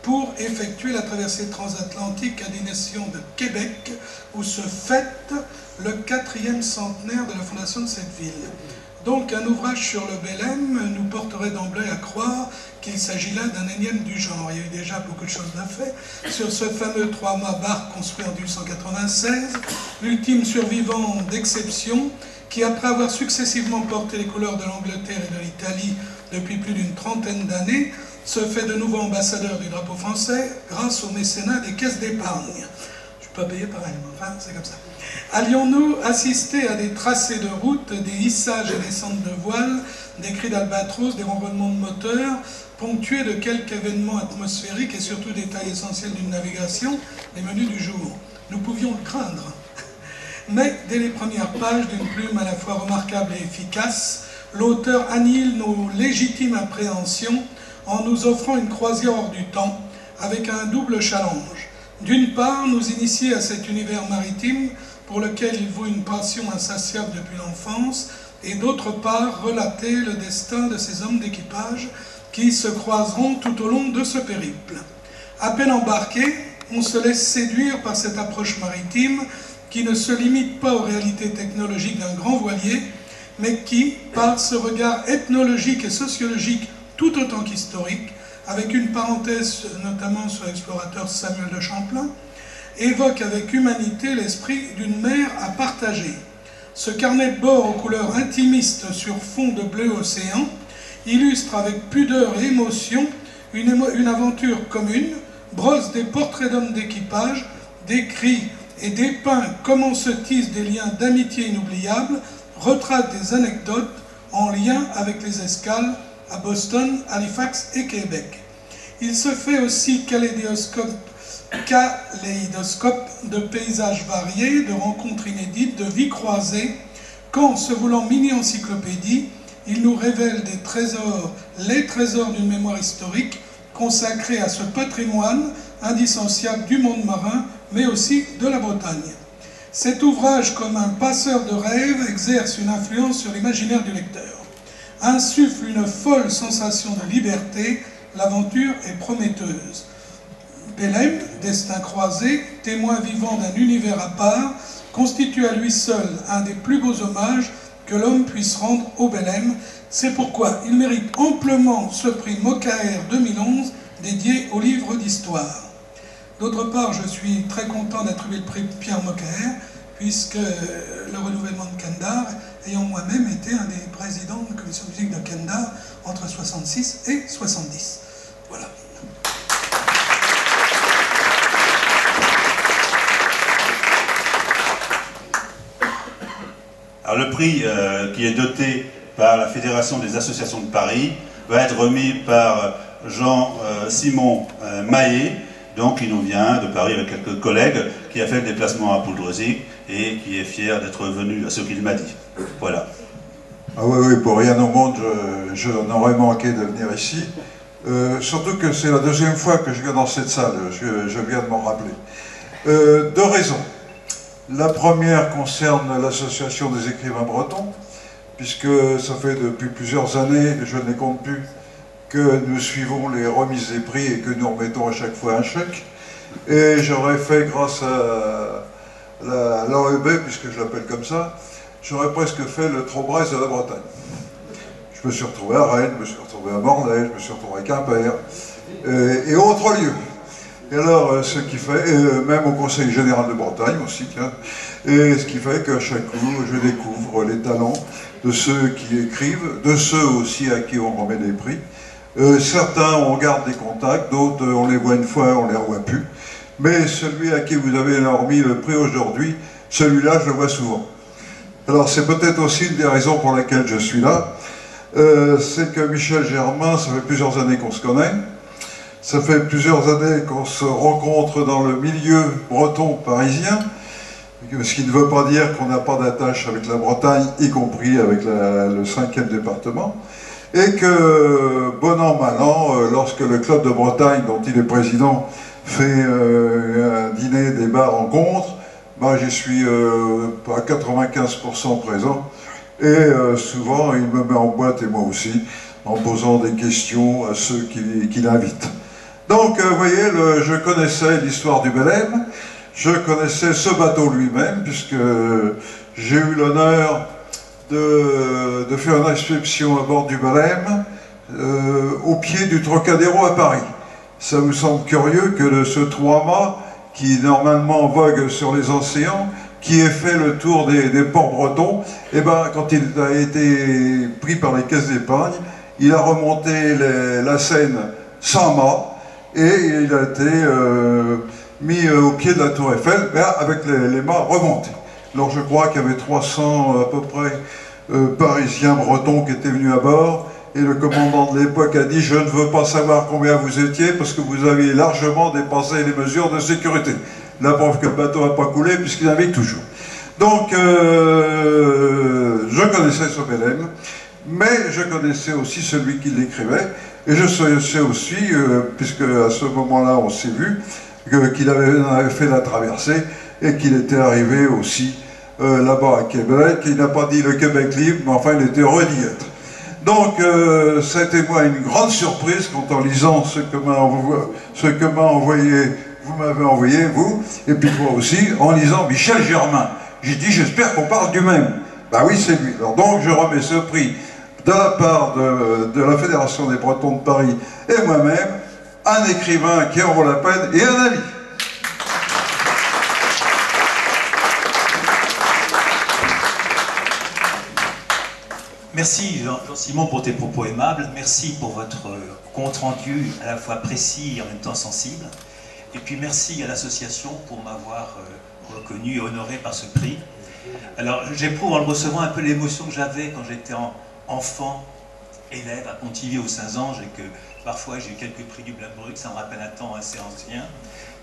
pour effectuer la traversée transatlantique à destination de Québec, où se fête le 4e centenaire de la fondation de cette ville. Donc un ouvrage sur le Belém nous porterait d'emblée à croire qu'il s'agit là d'un énième du genre. Il y a eu déjà beaucoup de choses à faire sur ce fameux 3 mâts barque construit en 1896, l'ultime survivant d'exception qui, après avoir successivement porté les couleurs de l'Angleterre et de l'Italie depuis plus d'une trentaine d'années, se fait de nouveau ambassadeur du drapeau français grâce au mécénat des caisses d'épargne. Je ne suis pas payé pareil, mais enfin c'est comme ça. Allions-nous assister à des tracés de route, des hissages et descentes de voiles, des cris d'albatros, des ronronnements de moteurs, ponctués de quelques événements atmosphériques et surtout détails essentiels d'une navigation, les menus du jour. Nous pouvions le craindre. Mais dès les premières pages, d'une plume à la fois remarquable et efficace, l'auteur annihile nos légitimes appréhensions en nous offrant une croisière hors du temps, avec un double challenge. D'une part, nous initier à cet univers maritime pour lequel il vaut une passion insatiable depuis l'enfance, et d'autre part, relater le destin de ces hommes d'équipage qui se croiseront tout au long de ce périple. À peine embarqués, on se laisse séduire par cette approche maritime qui ne se limite pas aux réalités technologiques d'un grand voilier, mais qui, par ce regard ethnologique et sociologique tout autant qu'historique, avec une parenthèse notamment sur l'explorateur Samuel de Champlain, évoque avec humanité l'esprit d'une mer à partager. Ce carnet de bord aux couleurs intimistes sur fond de bleu océan illustre avec pudeur et émotion une aventure commune, brosse des portraits d'hommes d'équipage, décrit et dépeint comment se tissent des liens d'amitié inoubliables, retrace des anecdotes en lien avec les escales à Boston, Halifax et Québec. Il se fait aussi kaléidoscope de paysages variés, de rencontres inédites, de vies croisées, quand, se voulant mini-encyclopédie, il nous révèle des trésors, les trésors d'une mémoire historique consacrée à ce patrimoine indissociable du monde marin, mais aussi de la Bretagne. Cet ouvrage, comme un passeur de rêve, exerce une influence sur l'imaginaire du lecteur. Insuffle une folle sensation de liberté, l'aventure est prometteuse. Belém, destin croisé, témoin vivant d'un univers à part, constitue à lui seul un des plus beaux hommages que l'homme puisse rendre au Belém. C'est pourquoi il mérite amplement ce prix Mokaer 2011 dédié au livre d'histoire. D'autre part, je suis très content d'attribuer le prix Pierre Mokaer, puisque le renouvellement de Kendar, ayant moi-même été un des présidents de la commission de musique de Kendar entre 66 et 70. Voilà. Alors le prix qui est doté par la Fédération des associations de Paris va être remis par Jean-Simon Maillet, donc il nous vient de Paris avec quelques collègues, qui a fait le déplacement à Poudrezy et qui est fier d'être venu à ce qu'il m'a dit. Voilà. Ah oui, pour rien au monde, je n'aurais manqué de venir ici. Surtout que c'est la deuxième fois que je viens dans cette salle, je viens de m'en rappeler. Deux raisons. La première concerne l'association des écrivains bretons, puisque ça fait depuis plusieurs années, je ne les compte plus, que nous suivons les remises des prix et que nous remettons à chaque fois un chèque. Et j'aurais fait, grâce à l'AEB, puisque je l'appelle comme ça, j'aurais presque fait le Trop-Bresse de la Bretagne. Je me suis retrouvé à Rennes, je me suis retrouvé à Morlaix, je me suis retrouvé à Quimper, et autres lieux. Et alors, ce qui fait, même au Conseil Général de Bretagne aussi, tiens, et ce qui fait qu'à chaque coup, je découvre les talents de ceux qui écrivent, de ceux aussi à qui on remet des prix. Certains, on garde des contacts, d'autres, on les voit une fois, on les revoit plus. Mais celui à qui vous avez remis le prix aujourd'hui, celui-là, je le vois souvent. Alors, c'est peut-être aussi une des raisons pour lesquelles je suis là. C'est que Michel Germain, ça fait plusieurs années qu'on se connaît. Ça fait plusieurs années qu'on se rencontre dans le milieu breton parisien, ce qui ne veut pas dire qu'on n'a pas d'attache avec la Bretagne, y compris avec le 5e département, et que, bon an, mal an, lorsque le Club de Bretagne, dont il est président, fait un dîner, débat, rencontre, ben, j'y suis à 95% présent, et souvent il me met en boîte, et moi aussi, en posant des questions à ceux qui l'invitent. Donc, vous voyez, je connaissais l'histoire du Belém, je connaissais ce bateau lui-même, puisque j'ai eu l'honneur de faire une inspection à bord du Belém, au pied du Trocadéro à Paris. Ça vous semble curieux que ce trois-mâts, qui normalement vogue sur les océans, qui ait fait le tour des ports bretons, et ben, quand il a été pris par les caisses d'épargne, il a remonté la Seine sans mât, et il a été mis au pied de la tour Eiffel, mais avec les mâts remontés. Alors je crois qu'il y avait 300 à peu près Parisiens bretons qui étaient venus à bord, et le commandant de l'époque a dit « Je ne veux pas savoir combien vous étiez, parce que vous aviez largement dépassé les mesures de sécurité ». La preuve que le bateau n'a pas coulé, puisqu'il navigue toujours. Donc, je connaissais ce Belém, mais je connaissais aussi celui qui l'écrivait, et je sais aussi, puisque à ce moment-là on s'est vu, qu'il avait fait la traversée, et qu'il était arrivé aussi là-bas à Québec. Il n'a pas dit le Québec libre, mais enfin il était heureux d'y être. Donc, ça a été moi une grande surprise quand en lisant ce que m'a envoyé, vous m'avez envoyé, vous, et puis moi aussi, en lisant Michel Germain. J'ai dit, j'espère qu'on parle du même. Ben oui, c'est lui. Alors donc, je remets ce prix de la part de la Fédération des Bretons de Paris et moi-même, un écrivain qui en vaut la peine et un ami. Merci Jean-Simon pour tes propos aimables, merci pour votre compte-rendu à la fois précis et en même temps sensible, et puis merci à l'association pour m'avoir reconnu et honoré par ce prix. Alors j'éprouve en le recevant un peu l'émotion que j'avais quand j'étais enfant, élève à Pontivy aux Saint-Anges, et que parfois j'ai eu quelques prix du Blumberg, ça me rappelle un temps assez ancien,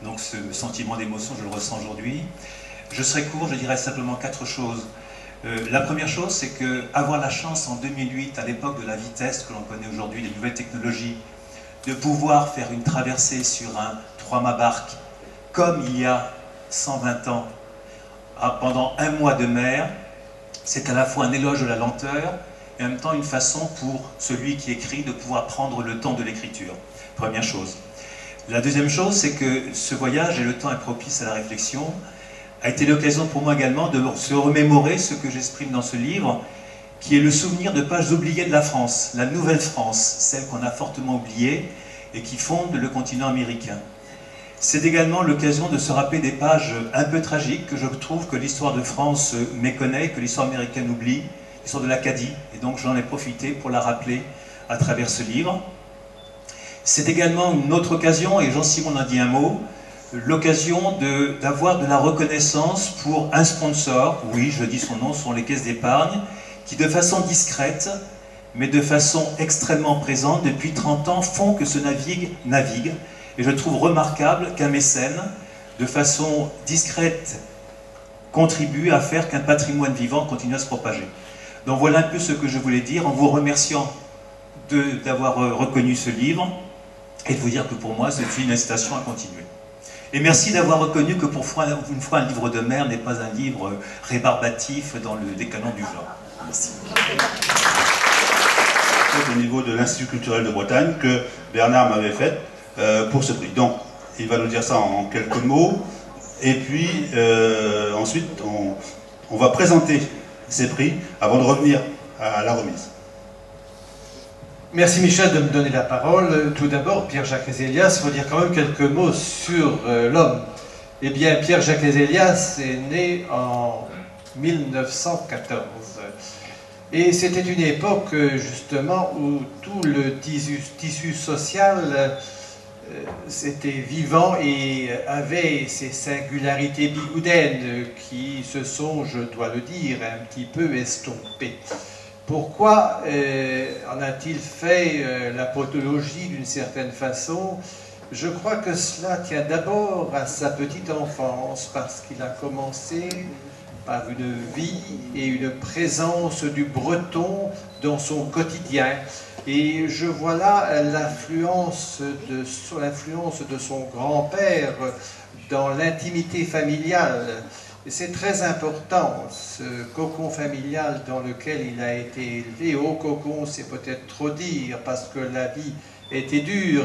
donc ce sentiment d'émotion je le ressens aujourd'hui. Je serai court, je dirais simplement 4 choses. La première chose, c'est que avoir la chance en 2008, à l'époque de la vitesse que l'on connaît aujourd'hui, des nouvelles technologies, de pouvoir faire une traversée sur un 3-mâts barque, comme il y a 120 ans, pendant un mois de mer, c'est à la fois un éloge de la lenteur, et en même temps une façon pour celui qui écrit de pouvoir prendre le temps de l'écriture. Première chose. La deuxième chose, c'est que ce voyage, et le temps est propice à la réflexion, a été l'occasion pour moi également de se remémorer ce que j'exprime dans ce livre, qui est le souvenir de pages oubliées de la France, la nouvelle France, celle qu'on a fortement oubliée et qui fonde le continent américain. C'est également l'occasion de se rappeler des pages un peu tragiques que je trouve que l'histoire de France méconnaît, que l'histoire américaine oublie, l'histoire de l'Acadie, et donc j'en ai profité pour la rappeler à travers ce livre. C'est également une autre occasion, et Jean-Simon en a dit un mot, l'occasion d'avoir de la reconnaissance pour un sponsor, oui, je dis son nom, ce sont les caisses d'épargne, qui de façon discrète, mais de façon extrêmement présente, depuis 30 ans, font que ce navigue. Et je trouve remarquable qu'un mécène, de façon discrète, contribue à faire qu'un patrimoine vivant continue à se propager. Donc voilà un peu ce que je voulais dire, en vous remerciant d'avoir reconnu ce livre, et de vous dire que pour moi, c'est une incitation à continuer. Et merci d'avoir reconnu que pour une fois, un livre de mer n'est pas un livre rébarbatif dans les canons du genre. Merci. Au niveau de l'Institut culturel de Bretagne que Bernard m'avait fait pour ce prix. Donc, il va nous dire ça en quelques mots. Et puis, ensuite, on va présenter ces prix avant de revenir à la remise. Merci Michel de me donner la parole. Tout d'abord, Pierre-Jacques Hézélias, il faut dire quand même quelques mots sur l'homme. Eh bien, Pierre-Jacques Hézélias est né en 1914. Et c'était une époque, justement, où tout le tissu social était vivant et avait ces singularités bigoudènes qui se sont, je dois le dire, un petit peu estompées. Pourquoi en a-t-il fait la pathologie d'une certaine façon? Je crois que cela tient d'abord à sa petite enfance, parce qu'il a commencé par une vie et une présence du breton dans son quotidien. Et je vois là l'influence de son grand-père dans l'intimité familiale. C'est très important, ce cocon familial dans lequel il a été élevé. Au cocon, c'est peut-être trop dire, parce que la vie était dure,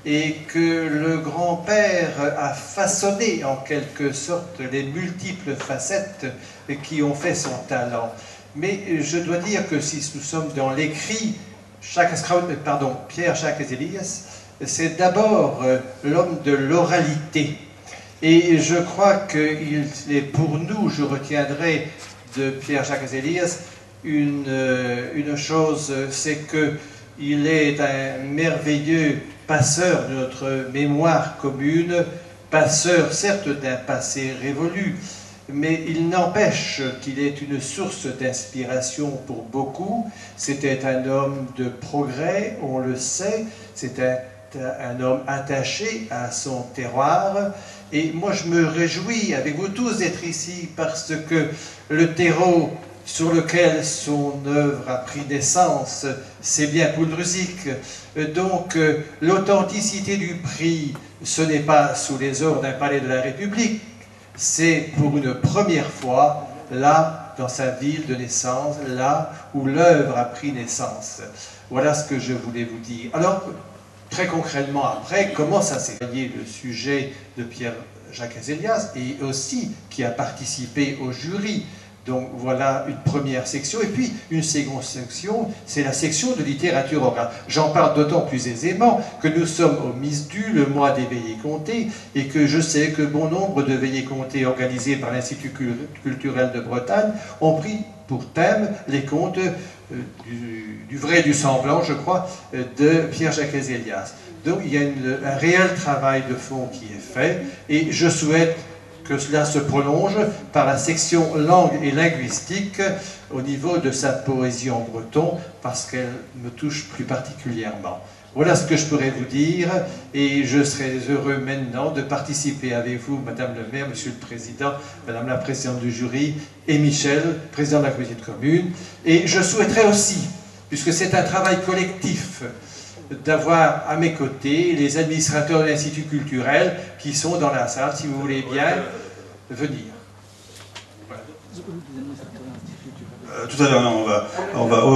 et que le grand-père a façonné en quelque sorte les multiples facettes qui ont fait son talent. Mais je dois dire que si nous sommes dans l'écrit, Pierre-Jacques Ezélias, c'est d'abord l'homme de l'oralité. Et je crois qu'il est pour nous, je retiendrai de Pierre-Jacques Ezélias une chose, c'est qu'il est un merveilleux passeur de notre mémoire commune, passeur certes d'un passé révolu, mais il n'empêche qu'il est une source d'inspiration pour beaucoup. C'était un homme de progrès, on le sait, c'est un homme attaché à son terroir. Et moi je me réjouis avec vous tous d'être ici parce que le terreau sur lequel son œuvre a pris naissance, c'est bien Poudruzic. Donc l'authenticité du prix, ce n'est pas sous les ors d'un palais de la République, c'est pour une première fois là, dans sa ville de naissance, là où l'œuvre a pris naissance. Voilà ce que je voulais vous dire. Alors, très concrètement après, comment ça s'est fait le sujet de Pierre-Jacques Ezélias et aussi qui a participé au jury. Donc voilà une première section. Et puis une seconde section, c'est la section de littérature orale. J'en parle d'autant plus aisément que nous sommes au MISDU, le mois des veillées comptées, et que je sais que bon nombre de veillées comptées organisées par l'Institut culturel de Bretagne ont pris pour thème les contes du vrai et du semblant, je crois, de Pierre-Jacques Ezélias. Donc il y a un réel travail de fond qui est fait, et je souhaite que cela se prolonge par la section langue et linguistique au niveau de sa poésie en breton, parce qu'elle me touche plus particulièrement. Voilà ce que je pourrais vous dire, et je serais heureux maintenant de participer avec vous, Madame le maire, Monsieur le Président, Madame la Présidente du jury, et Michel, Président de la Communauté de communes. Et je souhaiterais aussi, puisque c'est un travail collectif, d'avoir à mes côtés les administrateurs de l'Institut culturel qui sont dans la salle, si vous voulez bien venir. Tout à l'heure, on va